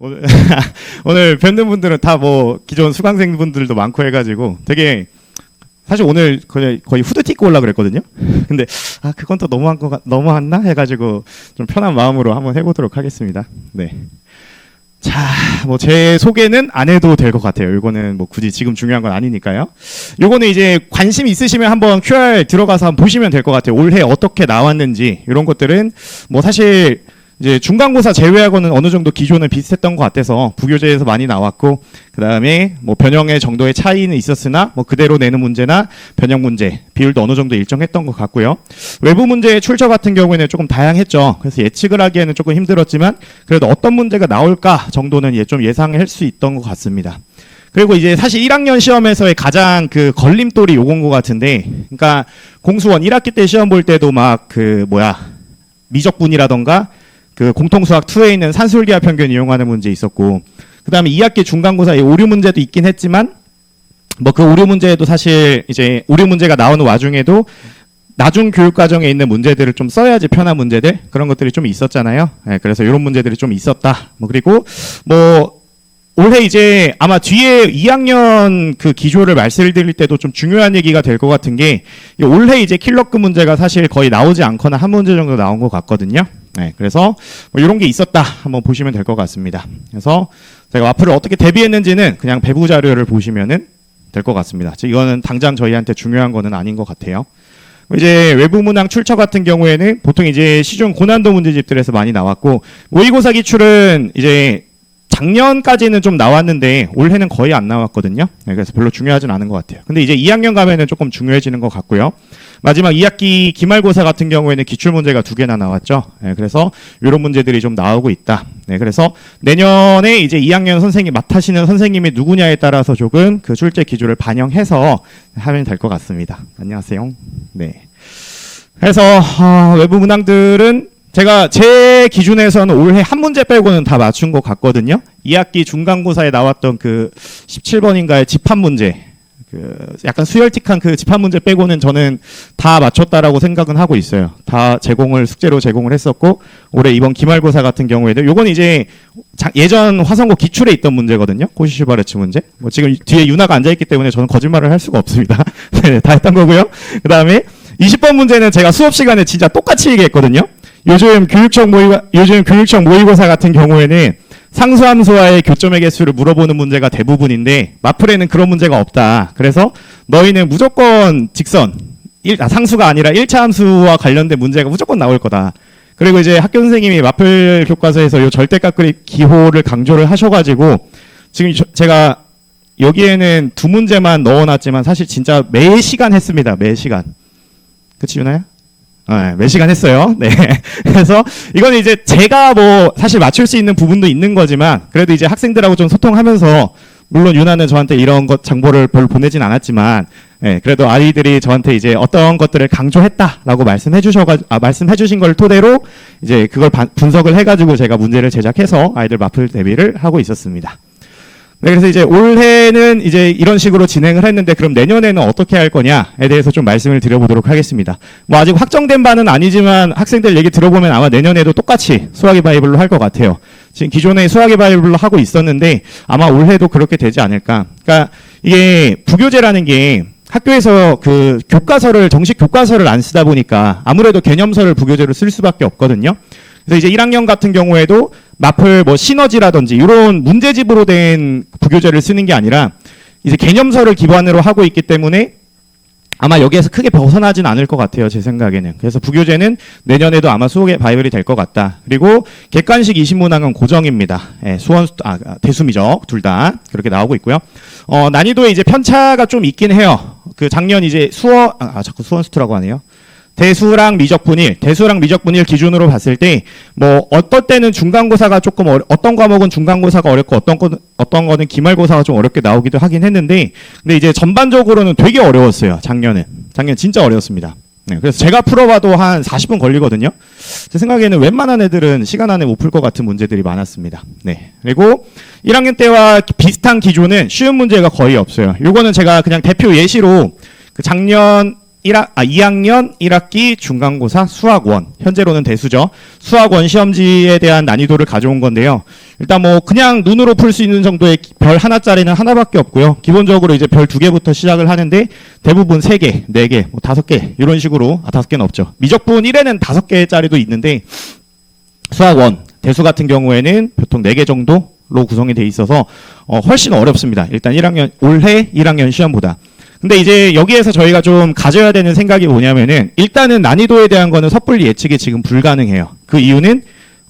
오늘, 오늘 뵙는 분들은 다 뭐 기존 수강생 분들도 많고 해가지고 되게 사실 오늘 거의 후드 티 입고 올라 그랬거든요. 근데 그건 또 너무했나 해가지고 좀 편한 마음으로 한번 해보도록 하겠습니다. 네. 자, 뭐 제 소개는 안 해도 될 것 같아요. 이거는 뭐 굳이 지금 중요한 건 아니니까요. 요거는 이제 관심 있으시면 한번 QR 들어가서 한번 보시면 될 것 같아요. 올해 어떻게 나왔는지 이런 것들은 뭐 사실 이제 중간고사 제외하고는 어느 정도 기조는 비슷했던 것 같아서 부교재에서 많이 나왔고, 그 다음에 뭐 변형의 정도의 차이는 있었으나 뭐 그대로 내는 문제나 변형 문제 비율도 어느 정도 일정했던 것 같고요. 외부 문제의 출처 같은 경우에는 조금 다양했죠. 그래서 예측을 하기에는 조금 힘들었지만 그래도 어떤 문제가 나올까 정도는 좀 예상할 수 있던 것 같습니다. 그리고 이제 사실 1학년 시험에서의 가장 그 걸림돌이 요건 것 같은데, 그러니까 공수원 1학기 때 시험 볼 때도 막 미적분이라던가 그 공통수학 2에 있는 산술기하 편견 이용하는 문제 있었고, 그 다음에 2학기 중간고사에 오류 문제도 있긴 했지만, 뭐 그 오류 문제에도 사실 이제 오류 문제가 나오는 와중에도 나중 교육 과정에 있는 문제들을 좀 써야지 편한 문제들, 그런 것들이 좀 있었잖아요. 네, 그래서 이런 문제들이 좀 있었다. 뭐 그리고 뭐 올해 이제 아마 뒤에 2학년 그 기조를 말씀드릴 때도 좀 중요한 얘기가 될 것 같은 게, 올해 이제 킬러급 문제가 사실 거의 나오지 않거나 한 문제 정도 나온 것 같거든요. 네, 그래서 뭐 이런 게 있었다 한번 보시면 될 것 같습니다. 그래서 제가 와플을 어떻게 대비했는지는 그냥 배부 자료를 보시면은 될 것 같습니다. 이거는 당장 저희한테 중요한 거는 아닌 것 같아요. 이제 외부 문항 출처 같은 경우에는 보통 이제 시중 고난도 문제집들에서 많이 나왔고, 모의고사 기출은 이제 작년까지는 좀 나왔는데 올해는 거의 안 나왔거든요. 네, 그래서 별로 중요하진 않은 것 같아요. 근데 이제 2학년 가면은 조금 중요해지는 것 같고요. 마지막 2학기 기말고사 같은 경우에는 기출 문제가 2개나 나왔죠. 네, 그래서 이런 문제들이 좀 나오고 있다. 네, 그래서 내년에 이제 2학년 선생님 맡으시는 선생님이 누구냐에 따라서 조금 그 출제 기조를 반영해서 하면 될 것 같습니다. 안녕하세요. 네. 그래서 외부 문항들은 제가 제 기준에서는 올해 한 문제 빼고는 다 맞춘 것 같거든요. 2학기 중간고사에 나왔던 그 17번인가의 집합 문제, 그 약간 수열틱한 그 집합 문제 빼고는 저는 다 맞췄다라고 생각은 하고 있어요. 다 숙제로 제공을 했었고, 올해 이번 기말고사 같은 경우에도 요건 이제 예전 화성고 기출에 있던 문제거든요. 코시슈바르츠 문제. 뭐 지금 뒤에 유나가 앉아있기 때문에 저는 거짓말을 할 수가 없습니다. 네, 다 했던 거고요. 그 다음에 20번 문제는 제가 수업 시간에 진짜 똑같이 얘기했거든요. 요즘 교육청 모의고사 같은 경우에는 상수함수와의 교점의 개수를 물어보는 문제가 대부분인데 마플에는 그런 문제가 없다. 그래서 너희는 무조건 상수가 아니라 1차 함수와 관련된 문제가 무조건 나올 거다. 그리고 이제 학교 선생님이 마플 교과서에서 요 절대값 기호를 강조를 하셔가지고 지금 제가 여기에는 2문제만 넣어놨지만 사실 진짜 매 시간 했습니다. 매 시간. 그치 유나야? 네, 몇 시간 했어요. 네. 그래서 이건 이제 제가 뭐 사실 맞출 수 있는 부분도 있는 거지만 그래도 이제 학생들하고 좀 소통하면서, 물론 유나는 저한테 이런 것 정보를 별로 보내진 않았지만, 네, 그래도 아이들이 저한테 이제 어떤 것들을 강조했다라고 말씀해 주신 걸 토대로 이제 그걸 분석을 해가지고 제가 문제를 제작해서 아이들 마플 대비를 하고 있었습니다. 네, 그래서 이제 올해는 이제 이런 식으로 진행을 했는데, 그럼 내년에는 어떻게 할 거냐에 대해서 좀 말씀을 드려보도록 하겠습니다. 뭐 아직 확정된 바는 아니지만 학생들 얘기 들어보면 아마 내년에도 똑같이 수학의 바이블로 할 것 같아요. 지금 기존에 수학의 바이블로 하고 있었는데 아마 올해도 그렇게 되지 않을까. 그러니까 이게 부교재라는 게 학교에서 그 정식 교과서를 안 쓰다 보니까 아무래도 개념서를 부교재로 쓸 수밖에 없거든요. 그래서 이제 1학년 같은 경우에도 마플 뭐 시너지라든지 이런 문제집으로 된 부교재를 쓰는 게 아니라 이제 개념서를 기반으로 하고 있기 때문에 아마 여기에서 크게 벗어나진 않을 것 같아요, 제 생각에는. 그래서 부교재는 내년에도 아마 수학의 바이블이 될 것 같다. 그리고 객관식 20문항은 고정입니다. 예, 대수미적 둘 다 그렇게 나오고 있고요. 난이도에 이제 편차가 좀 있긴 해요. 그 작년 이제 자꾸 수원수투라고 하네요. 대수랑 미적분일 기준으로 봤을 때, 뭐, 어떨 때는 중간고사가 조금 어떤 과목은 중간고사가 어렵고 어떤 거는 기말고사가 좀 어렵게 나오기도 하긴 했는데, 근데 이제 전반적으로는 되게 어려웠어요, 작년 진짜 어려웠습니다. 네, 그래서 제가 풀어봐도 한 40분 걸리거든요. 제 생각에는 웬만한 애들은 시간 안에 못 풀 것 같은 문제들이 많았습니다. 네. 그리고 1학년 때와 비슷한 기조는 쉬운 문제가 거의 없어요. 요거는 제가 그냥 대표 예시로 그 작년이 2학년 1학기 중간고사 수학원, 현재로는 대수죠. 수학원 시험지에 대한 난이도를 가져온 건데요. 일단 뭐 그냥 눈으로 풀 수 있는 정도의 별 하나짜리는 하나밖에 없고요. 기본적으로 이제 별 2개부터 시작을 하는데 대부분 3개, 4개, 뭐 5개 이런 식으로 5개는 없죠. 미적분 1에는 5개짜리도 있는데 수학원, 대수 같은 경우에는 보통 4개 정도로 구성이 돼 있어서 훨씬 어렵습니다. 일단 올해 1학년 시험보다. 근데 이제 여기에서 저희가 좀 가져야 되는 생각이 뭐냐면은 일단은 난이도에 대한 거는 섣불리 예측이 지금 불가능해요. 그 이유는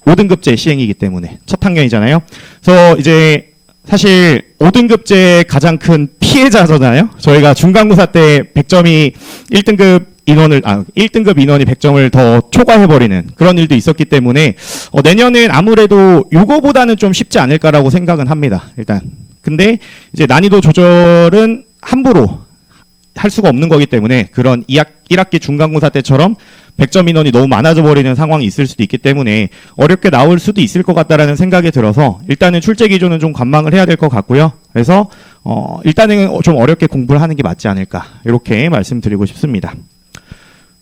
5등급제 시행이기 때문에 첫 학년이잖아요. 그래서 이제 사실 5등급제의 가장 큰 피해자잖아요. 저희가 중간고사 때 100점이 1등급 인원을 1등급 인원이 100점을 더 초과해버리는 그런 일도 있었기 때문에 내년은 아무래도 요거보다는 좀 쉽지 않을까라고 생각은 합니다. 일단 근데 이제 난이도 조절은 함부로 할 수가 없는 거기 때문에 그런 1학기 중간고사 때처럼 100점 인원이 너무 많아져 버리는 상황이 있을 수도 있기 때문에 어렵게 나올 수도 있을 것 같다라는 생각이 들어서 일단은 출제 기준은 좀 관망을 해야 될 것 같고요. 그래서 일단은 좀 어렵게 공부를 하는 게 맞지 않을까 이렇게 말씀드리고 싶습니다.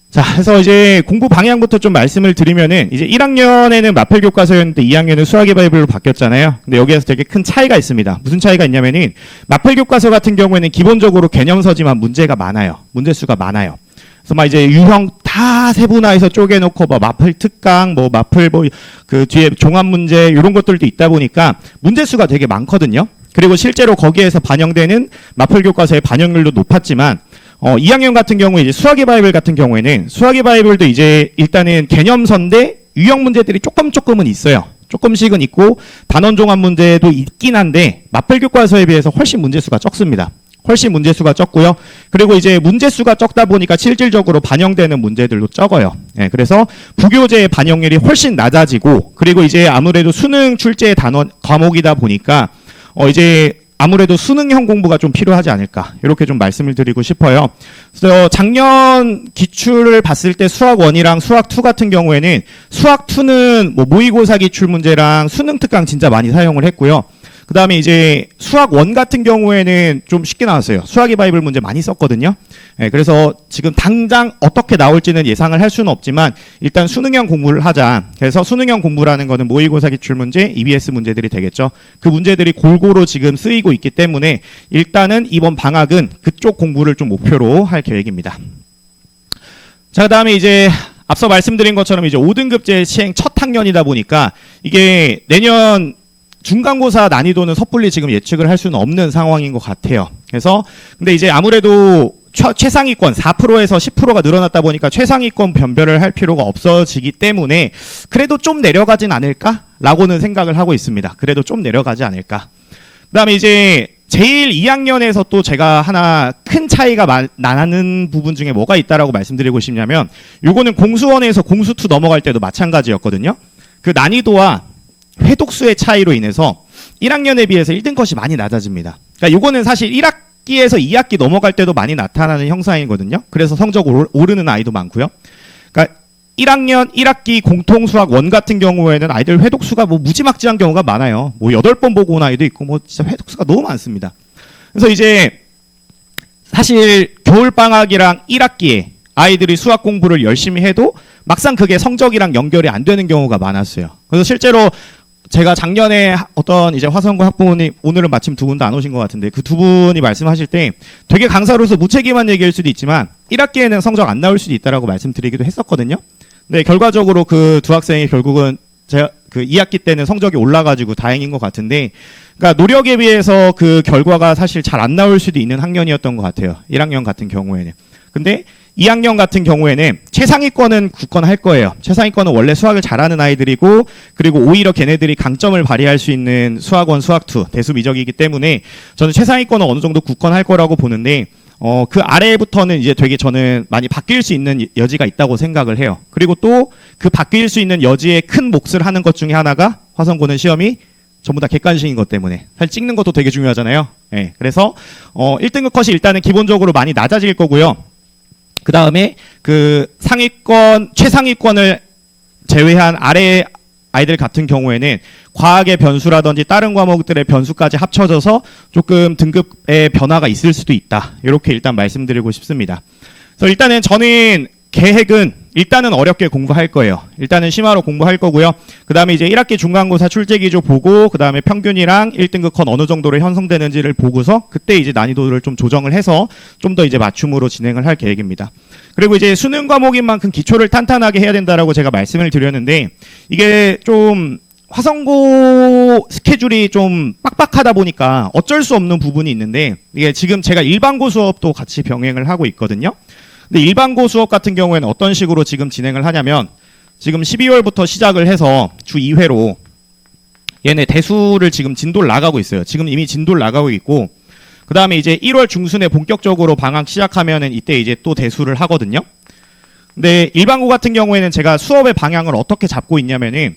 자, 그래서 이제 공부 방향부터 좀 말씀을 드리면은 이제 1학년에는 마필 교과서였는데 2학년은 수학의 바이블로 바뀌었잖아요. 근데 여기에서 되게 큰 차이가 있습니다. 무슨 차이가 있냐면은 마필 교과서 같은 경우에는 기본적으로 개념서지만 문제가 많아요. 문제수가 많아요. 그래서 막 이제 유형 다 세분화해서 쪼개놓고 뭐 마필 특강, 뭐 마필 뭐 그 뒤에 종합 문제 이런 것들도 있다 보니까 문제수가 되게 많거든요. 그리고 실제로 거기에서 반영되는 마필 교과서의 반영률도 높았지만 2학년 같은 경우에 이제 수학의 바이블 같은 경우에는 수학의 바이블도 이제 일단은 개념서인데 유형 문제들이 조금은 있어요. 조금씩은 있고 단원 종합 문제도 있긴 한데 마필 교과서에 비해서 훨씬 문제수가 적습니다. 훨씬 문제수가 적고요. 그리고 이제 문제수가 적다 보니까 실질적으로 반영되는 문제들도 적어요. 예, 그래서 부교재의 반영률이 훨씬 낮아지고 그리고 이제 아무래도 수능 출제 단원 과목이다 보니까 이제 아무래도 수능형 공부가 좀 필요하지 않을까 이렇게 좀 말씀을 드리고 싶어요. 그래서 작년 기출을 봤을 때 수학 1이랑 수학 2 같은 경우에는 수학 2는 뭐 모의고사 기출 문제랑 수능 특강 진짜 많이 사용을 했고요. 그 다음에 이제 수학 1 같은 경우에는 좀 쉽게 나왔어요. 수학의 바이블 문제 많이 썼거든요. 네, 그래서 지금 당장 어떻게 나올지는 예상을 할 수는 없지만 일단 수능형 공부를 하자. 그래서 수능형 공부라는 거는 모의고사 기출 문제, EBS 문제들이 되겠죠. 그 문제들이 골고루 지금 쓰이고 있기 때문에 일단은 이번 방학은 그쪽 공부를 좀 목표로 할 계획입니다. 자, 그 다음에 이제 앞서 말씀드린 것처럼 이제 5등급제 시행 첫 학년이다 보니까 이게 내년 중간고사 난이도는 섣불리 지금 예측을 할 수는 없는 상황인 것 같아요. 그래서 근데 이제 아무래도 최상위권 4%에서 10%가 늘어났다 보니까 최상위권 변별을 할 필요가 없어지기 때문에 그래도 좀 내려가진 않을까라고는 생각을 하고 있습니다. 그래도 좀 내려가지 않을까. 그다음에 이제 제일 2학년에서 또 제가 하나 큰 차이가 나는 부분 중에 뭐가 있다라고 말씀드리고 싶냐면 요거는 공수원에서 공수2 넘어갈 때도 마찬가지였거든요. 그 난이도와 회독수의 차이로 인해서 1학년에 비해서 1등 컷이 많이 낮아집니다. 그러니까 요거는 사실 1학기에서 2학기 넘어갈 때도 많이 나타나는 형상이거든요. 그래서 성적 오르는 아이도 많고요. 그러니까 1학년 1학기 공통수학 1 같은 경우에는 아이들 회독수가 뭐 무지막지한 경우가 많아요. 뭐 8번 보고 온 아이도 있고 뭐 진짜 회독수가 너무 많습니다. 그래서 이제 사실 겨울방학이랑 1학기에 아이들이 수학 공부를 열심히 해도 막상 그게 성적이랑 연결이 안 되는 경우가 많았어요. 그래서 실제로 제가 작년에 어떤 이제 화성고 학부모님, 오늘은 마침 2분도 안 오신 것 같은데 그 2분이 말씀하실 때 되게 강사로서 무책임한 얘기일 수도 있지만 1학기에는 성적 안 나올 수도 있다라고 말씀드리기도 했었거든요. 근데 결과적으로 그 두 학생이 결국은 제가 그 2학기 때는 성적이 올라가지고 다행인 것 같은데, 그러니까 노력에 비해서 그 결과가 사실 잘 안 나올 수도 있는 학년이었던 것 같아요. 1학년 같은 경우에는. 근데 2학년 같은 경우에는 최상위권은 굳건할 거예요. 최상위권은 원래 수학을 잘하는 아이들이고 그리고 오히려 걔네들이 강점을 발휘할 수 있는 수학원, 수학2, 대수미적이기 때문에 저는 최상위권은 어느 정도 굳건할 거라고 보는데 그 아래부터는 이제 되게 저는 많이 바뀔 수 있는 여지가 있다고 생각을 해요. 그리고 또 그 바뀔 수 있는 여지에 큰 몫을 하는 것 중에 하나가 화성고는 시험이 전부 다 객관식인 것 때문에 사실 찍는 것도 되게 중요하잖아요. 네, 그래서 1등급 컷이 일단은 기본적으로 많이 낮아질 거고요. 그 다음에 그 상위권, 최상위권을 제외한 아래 아이들 같은 경우에는 과학의 변수라든지 다른 과목들의 변수까지 합쳐져서 조금 등급의 변화가 있을 수도 있다. 이렇게 일단 말씀드리고 싶습니다. 그래서 일단은 저는 계획은 일단은 어렵게 공부할 거예요. 일단은 심화로 공부할 거고요. 그 다음에 이제 1학기 중간고사 출제기조 보고, 그 다음에 평균이랑 1등급 컷 어느 정도로 형성되는지를 보고서 그때 이제 난이도를 좀 조정을 해서 좀 더 이제 맞춤으로 진행을 할 계획입니다. 그리고 이제 수능 과목인 만큼 기초를 탄탄하게 해야 된다라고 제가 말씀을 드렸는데, 이게 좀 화성고 스케줄이 좀 빡빡하다 보니까 어쩔 수 없는 부분이 있는데, 이게 지금 제가 일반고 수업도 같이 병행을 하고 있거든요. 근데 일반고 수업 같은 경우에는 어떤 식으로 지금 진행을 하냐면, 지금 12월부터 시작을 해서 주 2회로 얘네 대수를 지금 진도를 나가고 있어요. 지금 이미 진도를 나가고 있고, 그 다음에 이제 1월 중순에 본격적으로 방학 시작하면은 이때 이제 또 대수를 하거든요. 근데 일반고 같은 경우에는 제가 수업의 방향을 어떻게 잡고 있냐면은,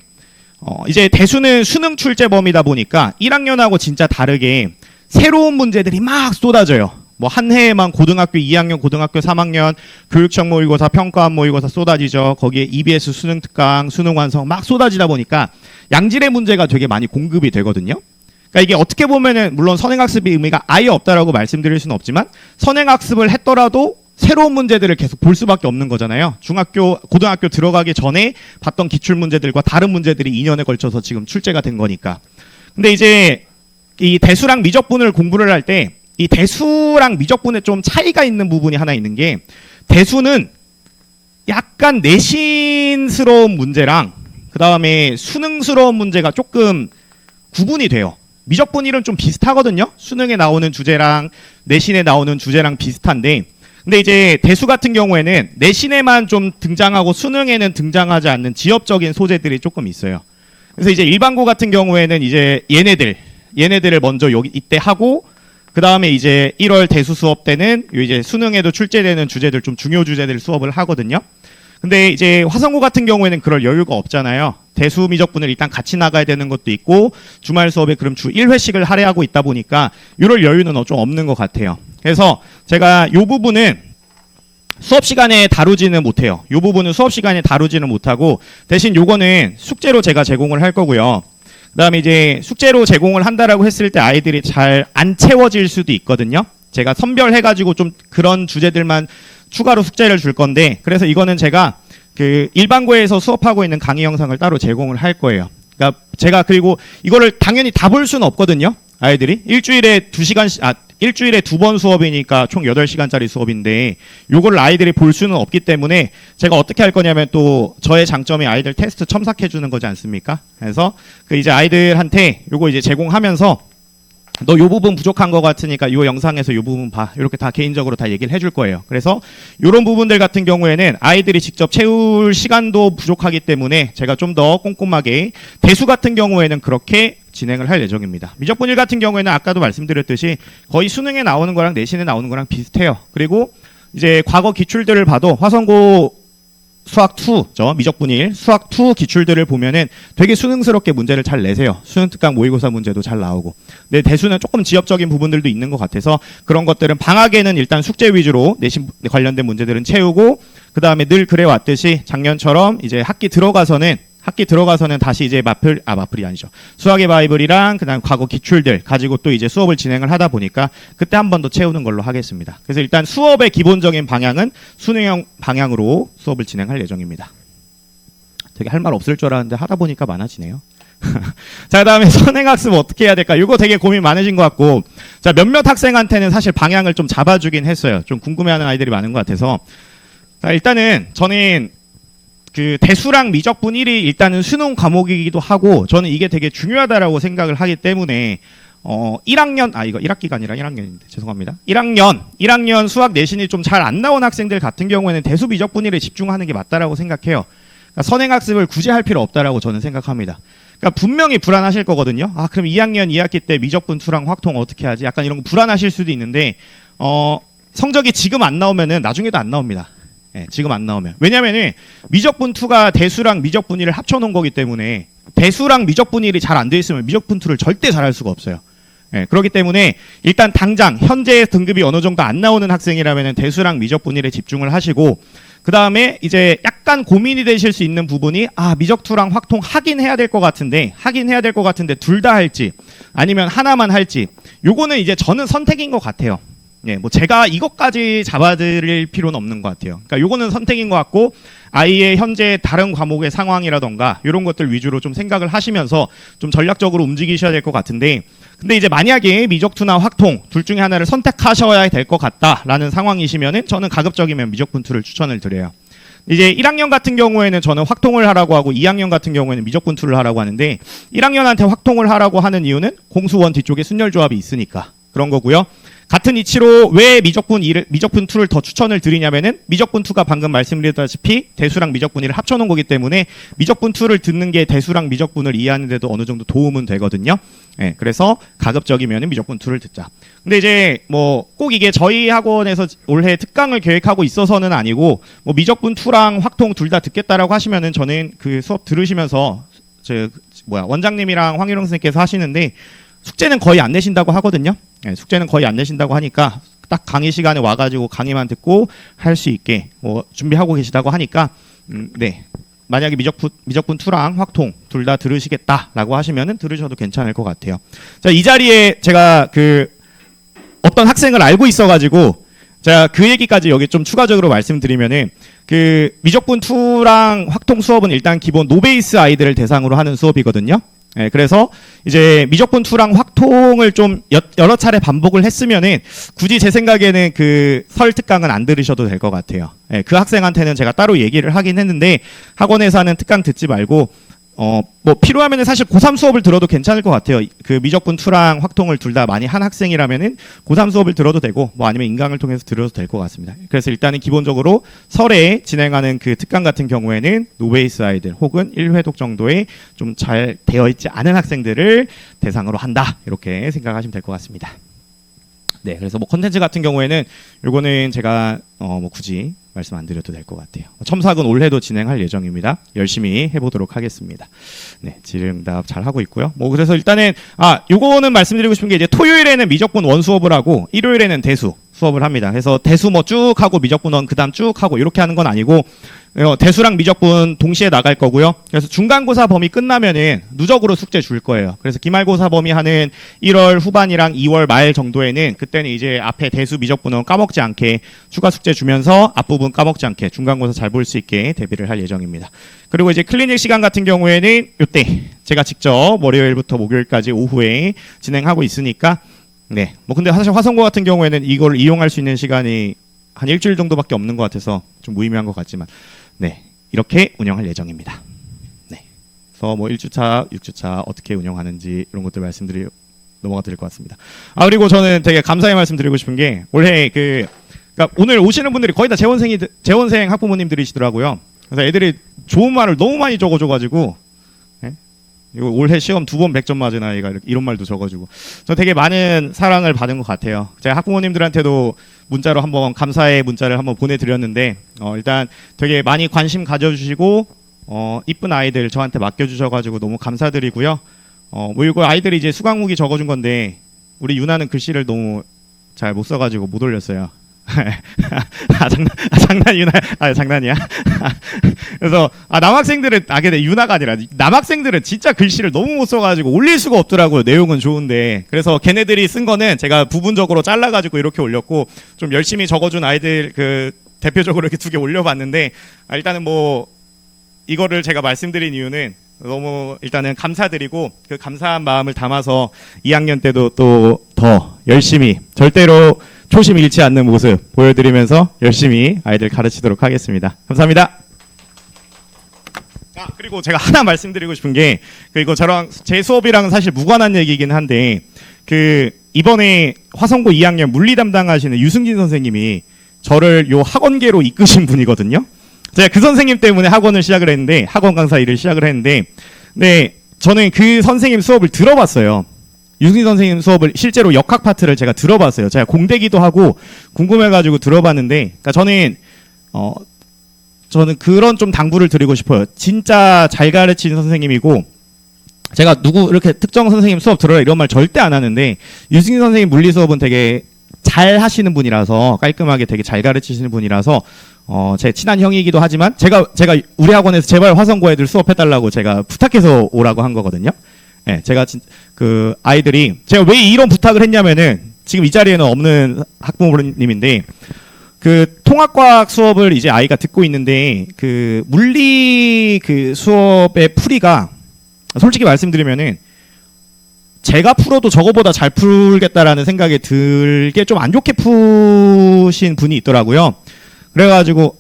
이제 대수는 수능 출제 범위다 보니까 1학년하고 진짜 다르게 새로운 문제들이 막 쏟아져요. 뭐 한 해에만 고등학교 2학년, 고등학교 3학년 교육청 모의고사, 평가원 모의고사 쏟아지죠. 거기에 EBS 수능 특강, 수능 완성 막 쏟아지다 보니까 양질의 문제가 되게 많이 공급이 되거든요. 그러니까 이게 어떻게 보면은 물론 선행학습의 의미가 아예 없다라고 말씀드릴 수는 없지만, 선행학습을 했더라도 새로운 문제들을 계속 볼 수밖에 없는 거잖아요. 중학교, 고등학교 들어가기 전에 봤던 기출 문제들과 다른 문제들이 2년에 걸쳐서 지금 출제가 된 거니까. 근데 이제 이 대수랑 미적분을 공부를 할 때 이 대수랑 미적분에 좀 차이가 있는 부분이 하나 있는 게, 대수는 약간 내신스러운 문제랑 그 다음에 수능스러운 문제가 조금 구분이 돼요. 미적분 1은 좀 비슷하거든요. 수능에 나오는 주제랑 내신에 나오는 주제랑 비슷한데, 근데 이제 대수 같은 경우에는 내신에만 좀 등장하고 수능에는 등장하지 않는 지엽적인 소재들이 조금 있어요. 그래서 이제 일반고 같은 경우에는 이제 얘네들을 먼저 이때 하고, 그 다음에 이제 1월 대수 수업 때는 이제 수능에도 출제되는 주제들, 좀 중요 주제들 수업을 하거든요. 근데 이제 화성고 같은 경우에는 그럴 여유가 없잖아요. 대수 미적분을 일단 같이 나가야 되는 것도 있고, 주말 수업에 그럼 주 1회씩을 할애하고 있다 보니까 이럴 여유는 좀 없는 것 같아요. 그래서 제가 이 부분은 수업 시간에 다루지는 못해요. 이 부분은 수업 시간에 다루지는 못하고, 대신 요거는 숙제로 제가 제공을 할 거고요. 그 다음에 이제 숙제로 제공을 한다라고 했을 때 아이들이 잘 안 채워질 수도 있거든요. 제가 선별해가지고 좀 그런 주제들만 추가로 숙제를 줄 건데, 그래서 이거는 제가 그 일반고에서 수업하고 있는 강의 영상을 따로 제공을 할 거예요. 그러니까 제가 그리고 이거를 당연히 다 볼 수는 없거든요. 아이들이 일주일에 2시간씩, 일주일에 2번 수업이니까 총 8시간짜리 수업인데, 요걸 아이들이 볼 수는 없기 때문에 제가 어떻게 할 거냐면, 또 저의 장점이 아이들 테스트 첨삭해 주는 거지 않습니까? 그래서 그 이제 아이들한테 요거 이제 제공하면서, 너 요 부분 부족한 거 같으니까 요 영상에서 요 부분 봐, 이렇게 다 개인적으로 다 얘기를 해줄 거예요. 그래서 요런 부분들 같은 경우에는 아이들이 직접 채울 시간도 부족하기 때문에 제가 좀 더 꼼꼼하게, 대수 같은 경우에는 그렇게 진행을 할 예정입니다. 미적분 1 같은 경우에는 아까도 말씀드렸듯이 거의 수능에 나오는 거랑 내신에 나오는 거랑 비슷해요. 그리고 이제 과거 기출들을 봐도 화성고 수학 2죠. 미적분 1, 수학 2 기출들을 보면은 되게 수능스럽게 문제를 잘 내세요. 수능 특강 모의고사 문제도 잘 나오고. 근데 대수는 조금 지엽적인 부분들도 있는 것 같아서, 그런 것들은 방학에는 일단 숙제 위주로 내신 관련된 문제들은 채우고, 그 다음에 늘 그래 왔듯이 작년처럼 이제 학기 들어가서는 다시 이제 마플이 아니죠. 수학의 바이블이랑 그다음 과거 기출들 가지고 또 이제 수업을 진행을 하다 보니까 그때 한 번 더 채우는 걸로 하겠습니다. 그래서 일단 수업의 기본적인 방향은 수능형 방향으로 수업을 진행할 예정입니다. 되게 할 말 없을 줄 알았는데 하다 보니까 많아지네요. 자, 그다음에 선행학습 어떻게 해야 될까? 이거 되게 고민 많으신 것 같고, 자, 몇몇 학생한테는 사실 방향을 좀 잡아주긴 했어요. 좀 궁금해하는 아이들이 많은 것 같아서. 자, 일단은 저는 그 대수랑 미적분 1이 일단은 수능 과목이기도 하고, 저는 이게 되게 중요하다라고 생각을 하기 때문에 1학년, 이거 1학기가 아니라 1학년인데 죄송합니다. 1학년 수학 내신이 좀 잘 안 나온 학생들 같은 경우에는 대수 미적분 1에 집중하는 게 맞다라고 생각해요. 그러니까 선행학습을 굳이 할 필요 없다라고 저는 생각합니다. 그러니까 분명히 불안하실 거거든요. 그럼 2학년 2학기 때 미적분 2랑 확통 어떻게 하지? 약간 이런 거 불안하실 수도 있는데, 성적이 지금 안 나오면은 나중에도 안 나옵니다. 예, 지금 안 나오면. 왜냐면은 미적분 2가 대수랑 미적분 1을 합쳐놓은 거기 때문에, 대수랑 미적분 1이 잘 안 돼 있으면 미적분 2를 절대 잘할 수가 없어요. 예, 그렇기 때문에 일단 당장 현재 등급이 어느 정도 안 나오는 학생이라면은 대수랑 미적분 1에 집중을 하시고, 그 다음에 이제 약간 고민이 되실 수 있는 부분이, 미적 2랑 확통 하긴 해야 될 것 같은데 둘 다 할지 아니면 하나만 할지, 요거는 이제 저는 선택인 것 같아요. 예, 뭐 제가 이것까지 잡아드릴 필요는 없는 것 같아요. 그러니까 요거는 선택인 것 같고 아이의 현재 다른 과목의 상황이라던가 이런 것들 위주로 좀 생각을 하시면서 좀 전략적으로 움직이셔야 될 것 같은데, 근데 이제 만약에 미적투나 확통 둘 중에 하나를 선택하셔야 될 것 같다라는 상황이시면은 저는 가급적이면 미적분투를 추천을 드려요. 이제 1학년 같은 경우에는 저는 확통을 하라고 하고 2학년 같은 경우에는 미적분투를 하라고 하는데, 1학년한테 확통을 하라고 하는 이유는 공수원 뒤쪽에 순열조합이 있으니까 그런 거고요. 같은 이치로 왜 미적분 2를 더 추천을 드리냐면은 미적분 2가 방금 말씀드렸다시피 대수랑 미적분 2를 합쳐놓은 거기 때문에 미적분 2를 듣는 게 대수랑 미적분을 이해하는 데도 어느 정도 도움은 되거든요. 예, 그래서 가급적이면 미적분 2를 듣자. 근데 이제 뭐 꼭 이게 저희 학원에서 올해 특강을 계획하고 있어서는 아니고 뭐 미적분 2랑 확통 둘 다 듣겠다라고 하시면은 저는 그 수업 들으시면서 원장님이랑 황희룡 선생님께서 하시는데 숙제는 거의 안 내신다고 하거든요. 네, 숙제는 거의 안 내신다고 하니까 딱 강의 시간에 와가지고 강의만 듣고 할 수 있게 뭐 준비하고 계시다고 하니까 네, 만약에 미적분 2랑 확통 둘 다 들으시겠다라고 하시면은 들으셔도 괜찮을 것 같아요. 자, 이 자리에 제가 그 어떤 학생을 알고 있어가지고 제가 그 얘기까지 여기 좀 추가적으로 말씀드리면은 그 미적분 2랑 확통 수업은 일단 기본 노베이스 아이들을 대상으로 하는 수업이거든요. 예, 그래서 이제 미적분 2랑 확통을 좀 여러 차례 반복을 했으면은 굳이 제 생각에는 그 설 특강은 안 들으셔도 될 것 같아요. 예, 그 학생한테는 제가 따로 얘기를 하긴 했는데 학원에서 하는 특강 듣지 말고 뭐 필요하면은 사실 고3 수업을 들어도 괜찮을 것 같아요. 그 미적분 2랑 확통을 둘 다 많이 한 학생이라면은 고3 수업을 들어도 되고 뭐 아니면 인강을 통해서 들어도 될 것 같습니다. 그래서 일단은 기본적으로 설에 진행하는 그 특강 같은 경우에는 노베이스 아이들 혹은 1회독 정도의 좀 잘 되어 있지 않은 학생들을 대상으로 한다. 이렇게 생각하시면 될 것 같습니다. 네, 그래서 뭐 컨텐츠 같은 경우에는 요거는 제가 뭐 굳이 말씀 안 드려도 될 것 같아요. 첨삭은 올해도 진행할 예정입니다. 열심히 해보도록 하겠습니다. 네, 질의응답 잘 하고 있고요. 뭐 그래서 일단은 요거는 말씀드리고 싶은 게 이제 토요일에는 미적분 1 수업을 하고 일요일에는 대수 수업을 합니다. 그래서 대수 뭐 쭉 하고 미적분 1 그다음 쭉 하고 이렇게 하는 건 아니고 대수랑 미적분 동시에 나갈 거고요. 그래서 중간고사 범위 끝나면은 누적으로 숙제 줄 거예요. 그래서 기말고사 범위 하는 1월 후반이랑 2월 말 정도에는 그때는 이제 앞에 대수 미적분은 까먹지 않게 추가 숙제 주면서 앞부분 까먹지 않게 중간고사 잘 볼 수 있게 대비를 할 예정입니다. 그리고 이제 클리닉 시간 같은 경우에는 이때 제가 직접 월요일부터 목요일까지 오후에 진행하고 있으니까 네, 뭐 근데 사실 화성고 같은 경우에는 이걸 이용할 수 있는 시간이 한 일주일 정도밖에 없는 것 같아서 좀 무의미한 것 같지만 네, 이렇게 운영할 예정입니다. 네, 그래서 뭐 1주차, 6주차 어떻게 운영하는지 이런 것들 넘어가 드릴 것 같습니다. 그리고 저는 되게 감사의 말씀드리고 싶은 게 올해 그러니까 오늘 오시는 분들이 거의 다 재원생 학부모님들이시더라고요. 그래서 애들이 좋은 말을 너무 많이 적어줘가지고 이거 올해 시험 2번 100점 맞은 아이가 이런 말도 적어주고 저 되게 많은 사랑을 받은 것 같아요. 제가 학부모님들한테도 문자로 한번 감사의 문자를 한번 보내드렸는데 일단 되게 많이 관심 가져주시고 이쁜 아이들 저한테 맡겨주셔가지고 너무 감사드리고요. 뭐 이거 아이들이 이제 수강후기 적어준 건데 우리 유나는 글씨를 너무 잘 못 써가지고 못 올렸어요. 장난이야. 그래서 남학생들은 근데 유나가 아니라 남학생들은 진짜 글씨를 너무 못 써가지고 올릴 수가 없더라고요. 내용은 좋은데. 그래서 걔네들이 쓴 거는 제가 부분적으로 잘라가지고 이렇게 올렸고 좀 열심히 적어준 아이들 그 대표적으로 이렇게 2개 올려봤는데 일단은 뭐 이거를 제가 말씀드린 이유는 너무 일단은 감사드리고 그 감사한 마음을 담아서 2학년 때도 또 더 열심히 절대로 초심 잃지 않는 모습 보여드리면서 열심히 아이들 가르치도록 하겠습니다. 감사합니다. 그리고 제가 하나 말씀드리고 싶은 게 이거 저랑 제 수업이랑 사실 무관한 얘기긴 한데 이번에 화성고 2학년 물리 담당하시는 유승진 선생님이 저를 요 학원계로 이끄신 분이거든요. 제가 그 선생님 때문에 학원을 시작을 했는데 학원 강사 일을 시작을 했는데 네, 저는 그 선생님 수업을 들어봤어요. 유승진 선생님 수업을 실제로 역학 파트를 제가 들어봤어요. 제가 공대기도 하고 궁금해가지고 들어봤는데 그러니까 저는 그런 좀 당부를 드리고 싶어요. 진짜 잘 가르치는 선생님이고 제가 이렇게 특정 선생님 수업 들어라 이런 말 절대 안 하는데 유승진 선생님 물리 수업은 되게 잘 하시는 분이라서 깔끔하게 되게 잘 가르치시는 분이라서 제 친한 형이기도 하지만 제가 우리 학원에서 제발 화성고 애들 수업해달라고 제가 부탁해서 오라고 한 거거든요. 네, 제가 그 아이들이 제가 왜 이런 부탁을 했냐면은 지금 이 자리에는 없는 학부모님인데 그 통합과학 수업을 이제 아이가 듣고 있는데 그 물리 그 수업의 풀이가 솔직히 말씀드리면은 제가 풀어도 저거보다 잘 풀겠다라는 생각이 들게 좀 안 좋게 푸신 분이 있더라고요. 그래가지고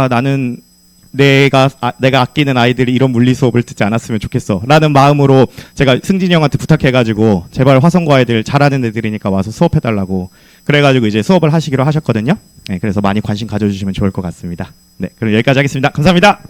나는 내가 아끼는 아이들이 이런 물리 수업을 듣지 않았으면 좋겠어 라는 마음으로 제가 승진이 형한테 부탁해가지고 제발 화성고 애들 잘하는 애들이니까 와서 수업해달라고 그래가지고 이제 수업을 하시기로 하셨거든요. 네, 그래서 많이 관심 가져주시면 좋을 것 같습니다. 네, 그럼 여기까지 하겠습니다. 감사합니다.